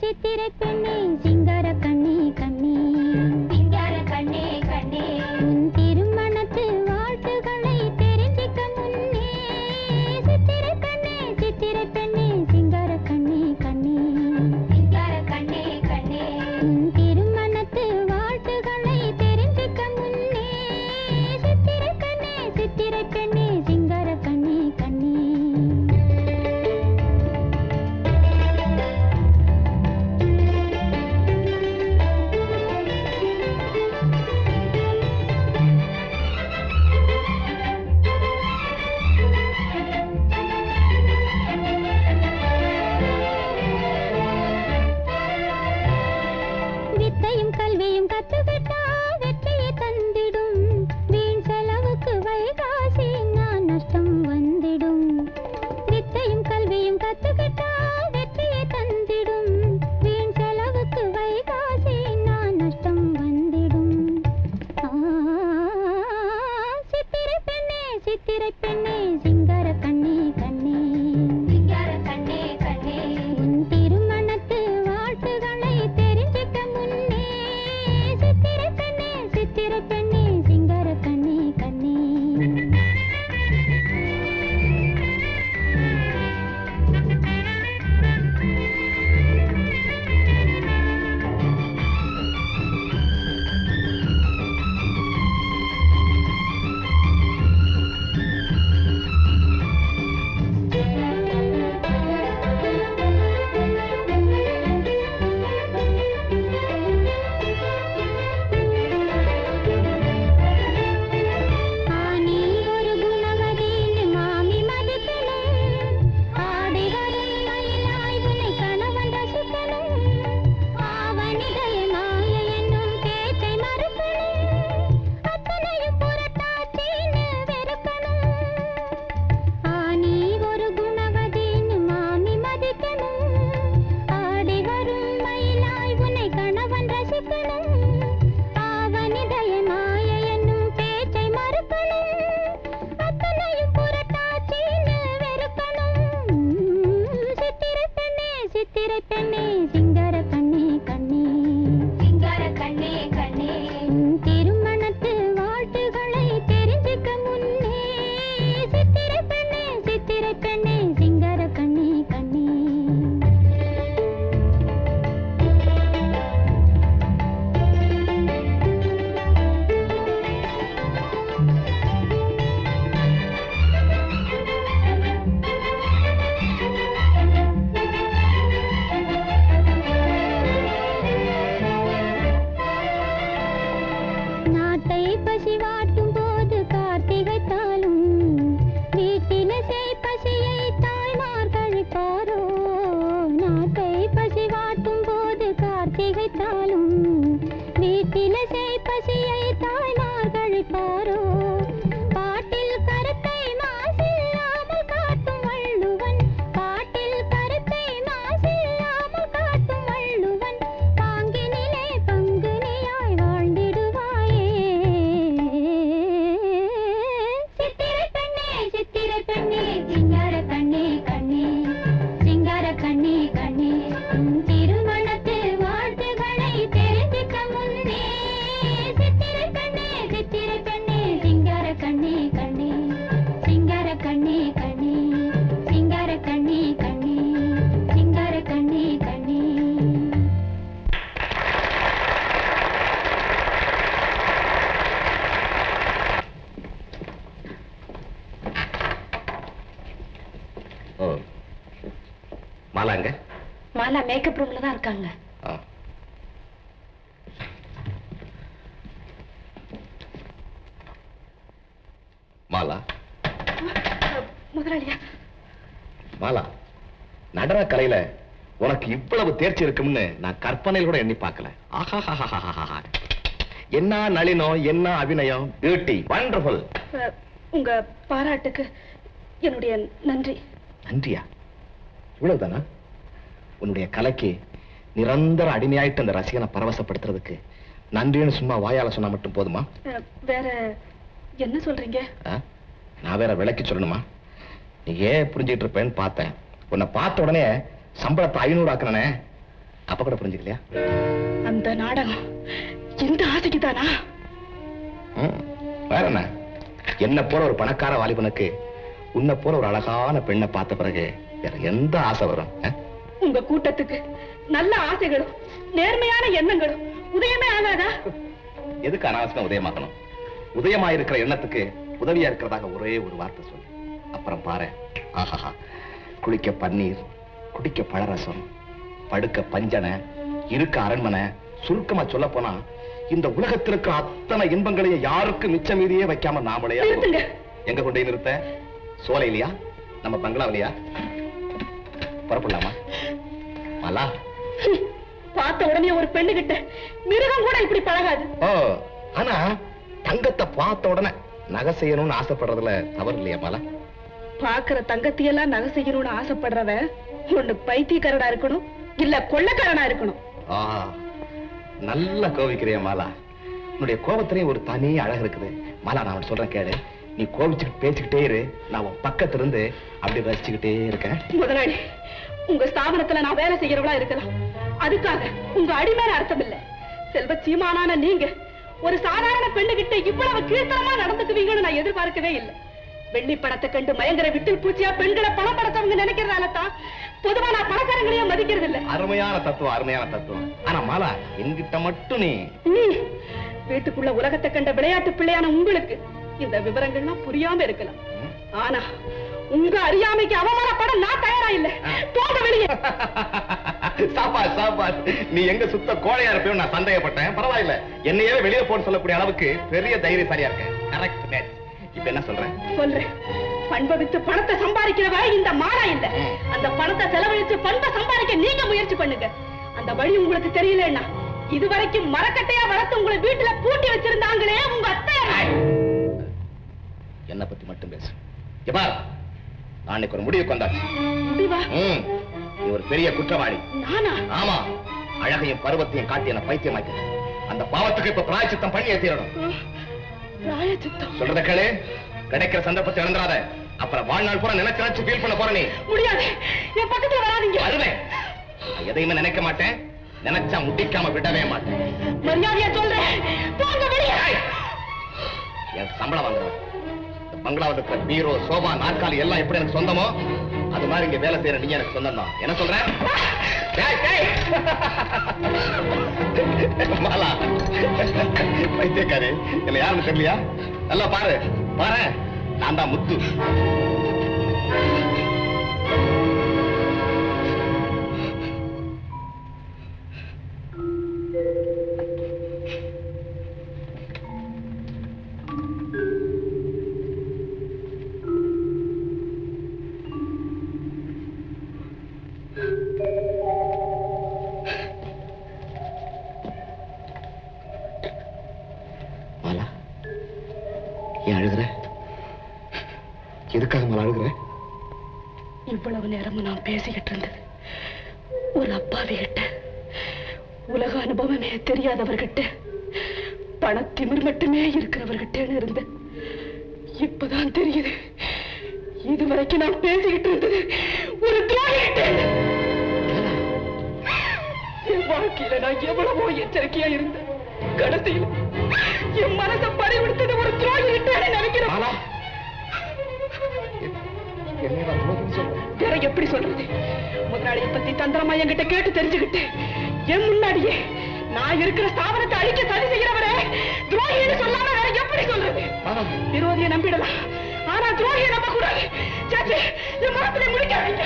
சித்திரை பெண்ணே சிங்கார கண்ணே கண்ணே சிங்கார கண்ணே கண்ணே உன் திருமணத்து வாழ்த்துக்களை தெரிஞ்சிக்க முன்னே சித்திரை பெண்ணே சிங்கார கண்ணே கண்ணே சிங்கார கண்ணே கண்ணே உன் திருமணத்து வாழ்த்துக்களை தெரிஞ்சிக்க முன்னே சித்திரை பெண்ணே சிங்கார கண்ணே கண்ணே கல்வியும் கத்துக்கிட்டா வெற்றியை தந்திடும் வீண் செலவுக்கு வைகாசி நான் நஷ்டம் வந்திடும் வித்தையும் கல்வியும் கத்துக்கிட்டா வெற்றியை தந்திடும் வீண் செலவுக்கு வைகாசி நான் நஷ்டம் வந்திடும் சித்திரை பெண்ணே சிங்கார கண்ணே கண்ணே சிங்கார கண்ணே கண்ணே உன் திருமணத்து வாழ்த்துக்களை தெரிஞ்சிக்க முன்னே சித்திரை பெண்ணே சிங்கார கண்ணே கண்ணே சித்திரை பெண்ணே சிங்கார கண்ணே கண்ணே சிங்கார கண்ணே கண்ணே திருமணத்து வாழ்த்துக்களை தெரிஞ்சிக்க முன்னே சித்திரை பெண்ணே சிங்கார கண்ணே கண்ணே பசி வாட்டும் போது கார்த்திகை தாளும் வீட்டிலே செய் பசியை தாய்மார் கழிப்பாரோ நாட்டை பசி வாட்டும் போது கார்த்திகை தாளும் வீட்டிலே செய் பசியை தாய்மார் கழிப்பாரோ பாட்டில் கருத்தை மாசில்லாமல் காட்டும் வள்ளுவன் பாட்டில் கருத்தை மாசில்லாமல் காட்டும் வள்ளுவன் பாங்கினிலே பங்குனியாய் வாழ்ந்திடுவாயே சித்திரை பெண்ணே சிங்கார கண்ணே கண்ணே சிங்கார கண்ணே கண்ணே திருமணத்து வாழ்த்துக்களை தெரிஞ்சிக்க முன்னே சித்திரை பெண்ணே சிங்கார கண்ணே கண்ணே சிங்கார கண்ணே கண்ணே சிங்கார கண்ணே கண்ணே சிங்கார கண்ணே கண்ணே மாலாங்க மாலா மேக்கப் ரூம்ல தான் இருக்காங்க. மாலா முதலாளியா? மாலா, நடன கலையில உனக்கு இவ்வளவு தேர்ச்சி இருக்கும்னு நான் கற்பனையில் கூட எண்ணி பார்க்கல. ஆஹா, என்ன நளினம், என்ன அபிநயம், பியூட்டி, வண்டர்ஃபுல். உங்க பாராட்டுக்கு என்னுடைய நன்றி. நன்றியா? இவ்வளவுதானா? உன்னுடைய கலைக்கு நிரந்தர அடிமையாயிட்டு அந்த ரசிகனை பரவசப்படுத்துறதுக்கு நன்றின்னு சும்மா வாயால சொன்னா மட்டும் போதுமா? வேற என்ன சொல்றீங்க? நான் வேற விளக்கி சொல்லணுமா? நீ ஏன் புரிஞ்சுட்டு இருப்பேன்னு பார்த்தேன். உன்னை பார்த்த உடனே சம்பளத்தை 500 ஆக்குனே. அப்ப கூட புரிஞ்சுக்கலையா? அந்த நாடகம் இந்த ஆசைக்கு தானா? வேற என்ன? என்ன போல ஒரு பணக்கார வாலிபனுக்கு உன்னை போல ஒரு அழகான பெண்ணை பார்த்த பிறகு வேற எந்த ஆசை வரும்? உங்க கூட்டத்துக்கு நல்ல ஆசைகளும் நேர்மையான எண்ணங்களும் உதயமே ஆகாதா? எதுக்கு அனாவசியமா உதயமாக்கணும்? உதயமாயிருக்கிற எண்ணத்துக்கு உதவியா இருக்கிறதாக ஒரே ஒரு வார்த்தை சொல்லு. அப்புறம் பாரு, ஆஹா, குளிக்க பன்னீர், குடிக்க பழரசம், படுக்க பஞ்சனை, இருக்க அரண்மனை, சுருக்கமா சொல்ல போனா இந்த உலகத்தில் இருக்கிற அத்தனை இன்பங்களையும் யாருக்கு மிச்ச மீதியே வைக்காம நாமளே எங்க கொண்டு நிறுத்த? சோலையிலையா? நம்ம பங்களாவிலையா? புறப்படலாமா? மாலா, பார்த்த உடனே ஒரு பெண்ணு கிட்ட மிருகம் கூட இப்படி பழகாது. ஓ, ஆனா தங்கத்தை பார்த்த உடனே நகை செய்யணும்னு ஆசைப்படுறதுல தவறு இல்லையா மாலா? பாக்குற தங்கத்தையெல்லாம் நகை செய்யணும்னு ஆசைப்படுறவன் ஒண்ணு பைத்தியக்காரனா இருக்கணும், இல்ல கொள்ளக்காரனா இருக்கணும். நல்ல கோவிக்கிறிய மாலா. உன்னுடைய கோபத்திலேயே ஒரு தனி அழகு இருக்குது மாலா. நான் சொல்றேன் கேளு. நீ கோவிச்சுட்டு பேசிக்கிட்டே இரு, நான் உன் பக்கத்துல இருந்து அப்படி ரசிச்சுக்கிட்டே இருக்கேன். முதலாளி, உங்க ஸ்தாபனத்துல நான் வேலை செய்யறவளா இருக்கலாம், அதுக்காக உங்க அடிமையான அர்த்தம் இல்ல. செல்வ சீமானான நீங்க ஒரு சாதாரண பெண்ணு கிட்ட இவ்வளவு கீழ்த்தனமா நடந்துக்குவீங்கன்னு நான் எதிர்பார்க்கவே இல்லை. வெள்ளி பணத்தை கண்டு மயங்கர விட்டில் பூச்சியா பெண்களை பணம் படத்தவங்க நினைக்கிறதால தான் பொதுவா நான் பணக்காரங்களையும் மதிக்கிறது இல்ல. அருமையான தத்துவம், அருமையான தத்துவம். ஆனா மாலா, என்கிட்ட மட்டும் நீ வீட்டுக்குள்ள உலகத்தை கண்ட விளையாட்டு பிள்ளையான உங்களுக்கு இந்த விவரங்கள்லாம் புரியாம இருக்கலாம். ஆனா உங்க அறியாமைக்கு அவமானப்பட நான் தயாரா இல்ல. போக வெளியே. சாப்பாடு சாப்பாடு. நீ எங்க சுத்த கோழையா இருப்பேன் நான் சந்தேகப்பட்டேன். பரவாயில்ல, என்னையே வெளியே போன்னு சொல்லக்கூடிய அளவுக்கு பெரிய தைரியசாலியா இருக்கேன். Correct match. இப்ப என்ன சொல்றேன்? சொல்றேன். பண்பை வித்து பணத்தை சம்பாதிக்கிற வழி இந்த மாலா இல்ல. அந்த பணத்தை செலவழிச்சு பண்பை சம்பாதிக்க நீங்க முயற்சி பண்ணுங்க. அந்த வழி உங்களுக்கு தெரியலன்னா இதுவரைக்கும் மரக்கட்டையா வளர்த்து உங்களை வீட்டுல பூட்டி வச்சிருந்தாங்களே உங்க அத்தை. என்ன பத்தி மட்டும் பேசு. எப்பா, நாளைக்கு ஒரு முடிவுக்கு வந்தாச்சு. முடிவா? நீ ஒரு பெரிய குற்றவாளி. நானா? ஆமா. அழகையும் பருவத்தையும் காட்டி என்ன பைத்தியமாக்க. அந்த பாவத்துக்கு இப்ப பிராயச்சித்தம் பண்ணியே தீரணும். சொல்றத கேளு. கிடைக்கிற சந்தர்ப்பத்தை இழந்துடாத. அப்புறம் வாழ்நாள் பூரா நினைச்சு ஃபீல் பண்ண போற நீ. முடியாது. என் பக்கத்துல வராதீங்க. வருவேன். எதையுமே நினைக்க மாட்டேன், நினைச்சா முடிக்காம விடவே மாட்டேன். மரியாதையா சொல்றேன், போங்க வெளியே. என் சம்பளம் வாங்குறேன். பங்களாவில் இருக்கிற பீரோ, சோபா, நாற்காலி எல்லாம் எப்படி எனக்கு சொந்தமோ அது மாதிரி இங்க வேலை செய்யற நீங்க எனக்கு சொந்தம் தான். என்ன சொல்றேன்? மாலா, பைத்தியக்காரி, என்ன யாருன்னு தெரியலையா? நல்லா பாரு பாரு, நான் தான் முத்து. எதுக்காக நான் அழுகிறேன்? இவ்வளவு நேரமும் நான் பேசிக்கிட்டு இருந்தது ஒரு அப்பாவி கிட்ட, உலக அனுபவமே தெரியாதவர்கிட்ட, பணத்திமிர் மட்டுமே இருக்கிறவர்கிட்டேன்னு இருந்த. இப்பதான் தெரியுது, இதுவரைக்கும் நான் பேசிக்கிட்டு இருந்தது ஒரு துரோகிகிட்ட. என் வாழ்க்கையில நான் எவ்வளவோ எச்சரிக்கையா இருந்தேன். கடைசியில் என் மனசை பறிவிடுத்தது ஒரு துரோகிகிட்ட நினைக்கிறேன். எப்படி சொல்றது? முதலாளியை பத்தி தந்திரமா என்கிட்ட கேட்டு தெரிஞ்சுக்கிட்டு என் முன்னாடியே நான் இருக்கிற ஸ்தாபனத்தை அழிக்க சதி செய்கிறவரே துரோகின்னு சொல்லாம வேற எப்படி சொல்றது? விரோதியை நம்பிடலாம், ஆனா துரோகியை நம்ப கூடாது. சாச்சி, என் மனத்திலே முடிக்காதீங்க.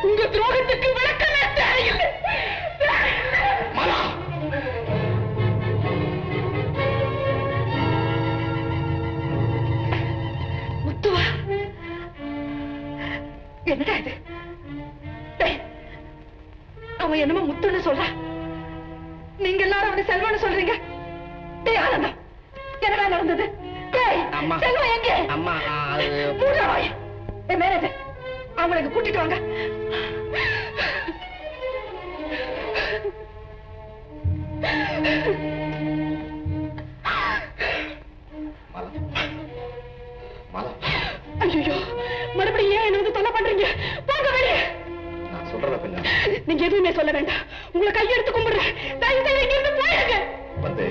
உங்க துரோகத்துக்கு விளக்கமே தேவையில்லை. முத்துவா, என்னடா இது? அவன் என்னமோ முத்துன்னு சொல்ற, நீங்க எல்லாரும் அவனை செல்வன்னு சொல்றீங்க. ஆனந்தம், என்னடா நடந்தது? செல்வம் எங்கே? மேனேஜர், அவங்களுக்கு கூட்டிட்டு வாங்க. ஐயோ, மறுபடியும் ஏன் என்ன வந்து தொல்லை பண்றீங்க? போங்க வெளியே. நான் சொல்றத கொஞ்சம். நீங்க எதுவுமே சொல்ல வேண்டாம். உங்களை கையெடுத்து கும்பிடுறேன். தயவு செய்து இங்க இருந்து போயிடுங்க. வந்து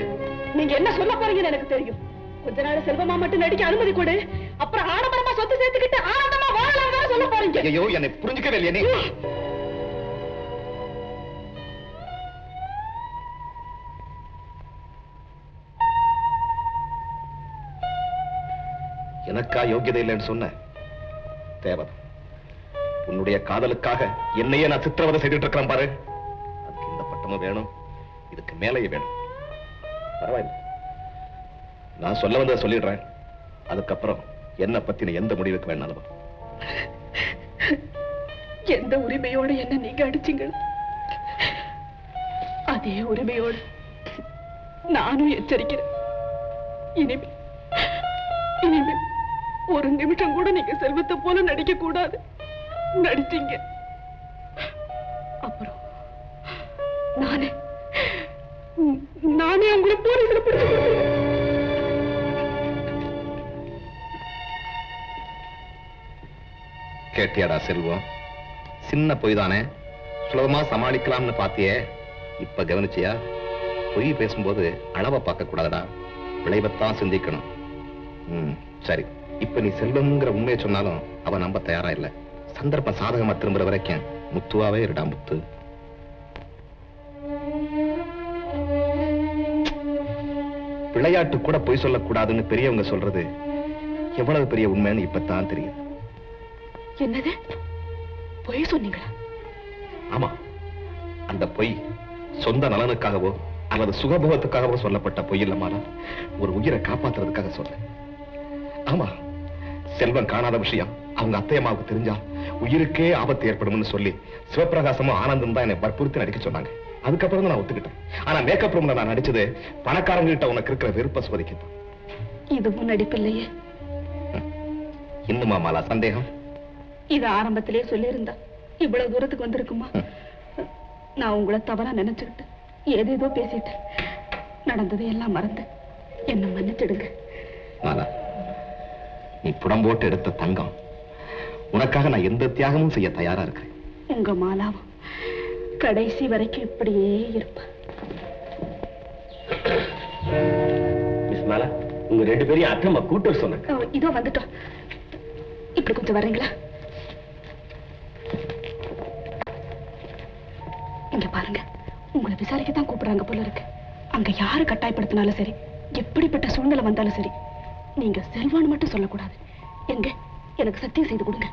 நீங்க என்ன சொல்ல போறீங்கன்னு எனக்கு தெரியும். கொஞ்ச நாள் செல்வமா மட்டும் நடிக்க அனுமதி கொடு. அப்புறம் ஆடம்பரமா சொத்து சேர்த்துக்கிட்டு ஆனந்தமா வாழலாம் சொல்ல போறீங்க. ஐயோ, என்னை புரிஞ்சுக்கவே இல்லையே நீ. எனக்கா யோகியதை இல்லைன்னு சொன்ன தேவதை, உன்னுடைய காதலுக்காக என்னையே நான் சித்திரவதை செய்துட்டு இருக்கிறேன் பாரு. அதுக்கு இந்த பட்டமும் வேணும், இதுக்கு மேலேயே வேணும். பரவாயில்லை, நான் சொல்ல வந்ததை சொல்லிடுறேன். அதுக்கப்புறம் என்ன பத்தின எந்த முடிவுக்கு வேணாலும். எந்த உரிமையோடு என்ன நீங்க அடிச்சீங்க, அதே உரிமையோடு நானும் எச்சரிக்கிறேன். இனிமே ஒரு நிமிஷம் கூட நீங்க செல்வத்தை போல நடிக்க கூடாது. நடிச்சீங்க அப்புறம் நானே உங்களை போலீஸ்ல பிடிச்சு கொடுத்தேன். கேட்டியாடா செல்வம்? சின்ன பொய் தானே, சுலபமா சமாளிக்கலாம்னு பாத்தியே. இப்ப கவனிச்சியா? பொய் பேசும்போது அளவை பார்க்க கூடாதடா, விளைவைத்தான் சிந்திக்கணும். சரி, இப்ப நீ செல்வம்ங்கிற உண்மையை சொன்னாலும் அவ நம்ப தயாரா இல்ல. சந்தர்ப்பம் சாதகமா திரும்புற வரைக்கும் முத்துவாவே இருடா முத்து. விளையாட்டு கூட பொய் சொல்லக்கூடாதுன்னு பெரியவங்க சொல்றது எவ்வளவு பெரிய உண்மைன்னு இப்பதான் தெரியுது. என்னது பொய் சொன்னீங்களா? ஆமா, அந்த பொய் சொந்த நலனுக்காகவோ அல்லது சுகபோகத்துக்காகவோ சொல்லப்பட்ட பொய் இல்லமானா ஒரு உயிரை காப்பாத்துறதுக்காக சொல்ல. ஆமா, செல்வம் காணாத விஷயம் அவங்க அத்தையம்மாவுக்கு தெரிஞ்சா உயிருக்கே ஆபத்து ஏற்படும் சொல்லி சிவபிரகாசமும் ஆனந்தம் தான் என்னை வற்புறுத்தி நடிக்க சொன்னாங்க. அதுக்கப்புறம் தான் நான் ஒத்துக்கிட்டேன். ஆனா மேக்கப் ரூம்ல நான் நடிச்சது பணக்காரங்க கிட்ட உனக்கு இருக்கிற விருப்ப சோதிக்கத்தான். இதுவும் நடிப்பில்லையே. இன்னுமா மாலா சந்தேகம்? இது ஆரம்பத்திலே சொல்லியிருந்தா இவ்வளவு தூரத்துக்கு வந்திருக்குமா? நான் உங்களை தவறா நினைச்சுக்கிட்டு ஏதேதோ பேசிட்டேன். நடந்தது எல்லாம் மறந்து என்ன மன்னிச்சிடுங்க. மாலா, நீ புடம்போட்டு எடுத்த தங்கம், உனக்காக நான் எந்த தியாகமும் செய்ய தயாரா இருக்கேன். உங்க மாலாவும் கடைசி வரைக்கும் இப்படியே இருப்பா. மிஸ் மாலா, உங்க ரெண்டு பேரையும் அத்தம்மா கூட்ட சொன்னாங்க. இதோ வந்துட்டோம். இப்படி கொஞ்சம் வர்றீங்களா? இங்க பாருங்க, உங்களை விசாரிக்கத்தான் கூப்பிடுறாங்க போல இருக்கு. அங்க யாரு கட்டாயப்படுத்தினாலும் சரி, எப்படிப்பட்ட சூழ்நிலை வந்தாலும் சரி, நீங்க செல்வான்னு மட்டும் சொல்லக்கூடாது. எங்க எனக்கு சத்தியம் செய்து கொடுங்க.